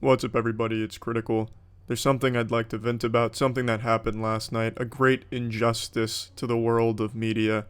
What's up, everybody? It's Critical. There's something I'd like to vent about, something that happened last night, a great injustice to the world of media.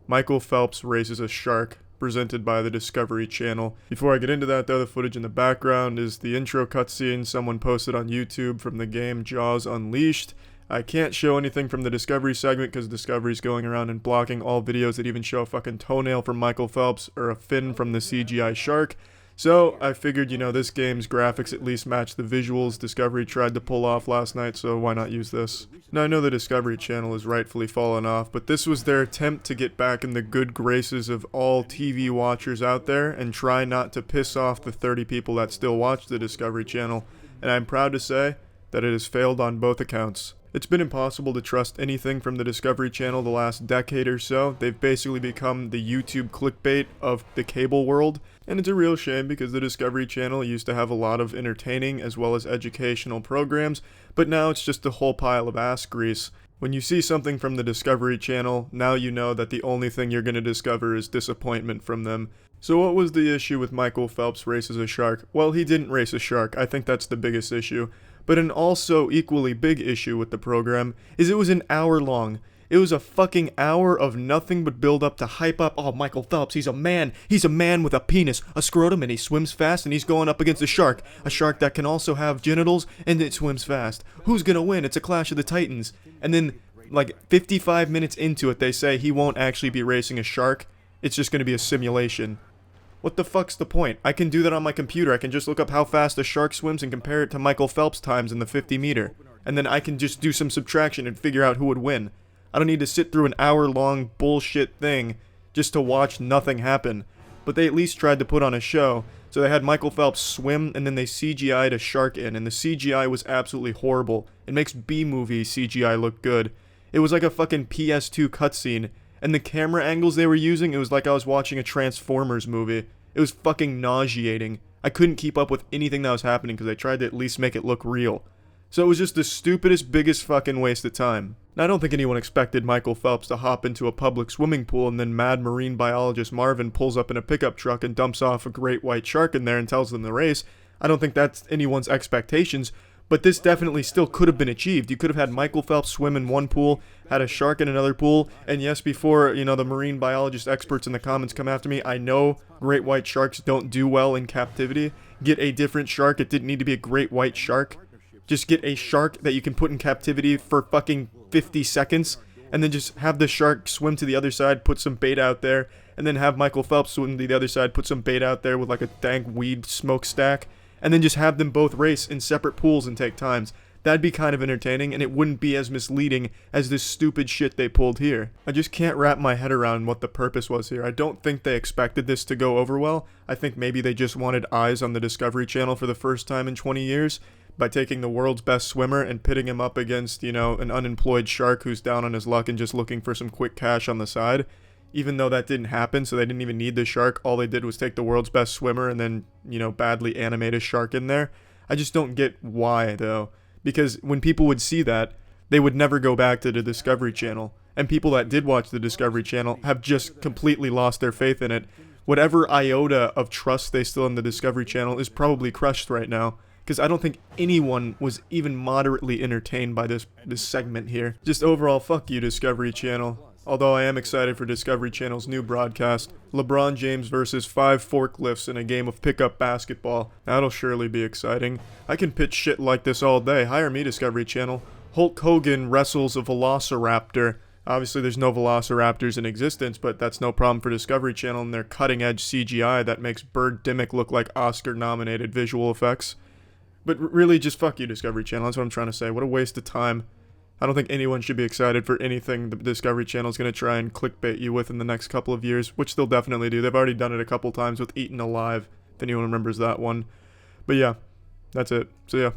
Michael Phelps races a shark, presented by the Discovery Channel. Before I get into that, though, the footage in the background is the intro cutscene someone posted on YouTube from the game Jaws Unleashed. I can't show anything from the Discovery segment because Discovery's going around and blocking all videos that even show a fucking toenail from Michael Phelps or a fin from the CGI shark. So, I figured, this game's graphics at least match the visuals Discovery tried to pull off last night, so why not use this? Now, I know the Discovery Channel has rightfully fallen off, but this was their attempt to get back in the good graces of all TV watchers out there and try not to piss off the 30 people that still watch the Discovery Channel, and I'm proud to say that it has failed on both accounts. It's been impossible to trust anything from the Discovery Channel the last decade or so. They've basically become the YouTube clickbait of the cable world, and it's a real shame because the Discovery Channel used to have a lot of entertaining as well as educational programs, but now it's just a whole pile of ass grease. When you see something from the Discovery Channel, now you know that the only thing you're going to discover is disappointment from them. So what was the issue with Michael Phelps races a shark? Well, he didn't race a shark. I think that's the biggest issue. But an also equally big issue with the program is it was an hour long. It was a fucking hour of nothing but build up to hype up, oh, Michael Phelps, he's a man with a penis, a scrotum, and he swims fast, and he's going up against a shark that can also have genitals, and it swims fast. Who's gonna win? It's a clash of the titans. And then, like, 55 minutes into it, they say he won't actually be racing a shark, it's just gonna be a simulation. What the fuck's the point? I can do that on my computer. I can just look up how fast a shark swims and compare it to Michael Phelps' times in the 50 meter. And then I can just do some subtraction and figure out who would win. I don't need to sit through an hour-long bullshit thing just to watch nothing happen. But they at least tried to put on a show. So they had Michael Phelps swim and then they CGI'd a shark in. And the CGI was absolutely horrible. It makes B-movie CGI look good. It was like a fucking PS2 cutscene. And the camera angles they were using, it was like I was watching a Transformers movie. It was fucking nauseating. I couldn't keep up with anything that was happening because they tried to at least make it look real. So it was just the stupidest, biggest fucking waste of time. Now, I don't think anyone expected Michael Phelps to hop into a public swimming pool and then mad marine biologist Marvin pulls up in a pickup truck and dumps off a great white shark in there and tells them to race. I don't think that's anyone's expectations. But this definitely still could have been achieved. You could have had Michael Phelps swim in one pool, had a shark in another pool, and yes, before, the marine biologist experts in the comments come after me, I know great white sharks don't do well in captivity. Get a different shark. It didn't need to be a great white shark. Just get a shark that you can put in captivity for fucking 50 seconds, and then just have the shark swim to the other side, put some bait out there, and then have Michael Phelps swim to the other side, put some bait out there with like a dank weed smokestack, and then just have them both race in separate pools and take times. That'd be kind of entertaining, and it wouldn't be as misleading as this stupid shit they pulled here. I just can't wrap my head around what the purpose was here. I don't think they expected this to go over well. I think maybe they just wanted eyes on the Discovery Channel for the first time in 20 years by taking the world's best swimmer and pitting him up against, an unemployed shark who's down on his luck and just looking for some quick cash on the side. Even though that didn't happen, so they didn't even need the shark, all they did was take the world's best swimmer and then, badly animate a shark in there. I just don't get why, though. Because when people would see that, they would never go back to the Discovery Channel. And people that did watch the Discovery Channel have just completely lost their faith in it. Whatever iota of trust they still in the Discovery Channel is probably crushed right now. Because I don't think anyone was even moderately entertained by this segment here. Just overall, fuck you, Discovery Channel. Although I am excited for Discovery Channel's new broadcast, LeBron James versus 5 forklifts in a game of pickup basketball. That'll surely be exciting. I can pitch shit like this all day. Hire me, Discovery Channel. Hulk Hogan wrestles a velociraptor. Obviously there's no velociraptors in existence, but that's no problem for Discovery Channel and their cutting-edge CGI that makes Birdemic look like Oscar-nominated visual effects. But really, just fuck you, Discovery Channel. That's what I'm trying to say. What a waste of time. I don't think anyone should be excited for anything the Discovery Channel is going to try and clickbait you with in the next couple of years, which they'll definitely do. They've already done it a couple times with Eaten Alive, if anyone remembers that one. But yeah, that's it. So yeah.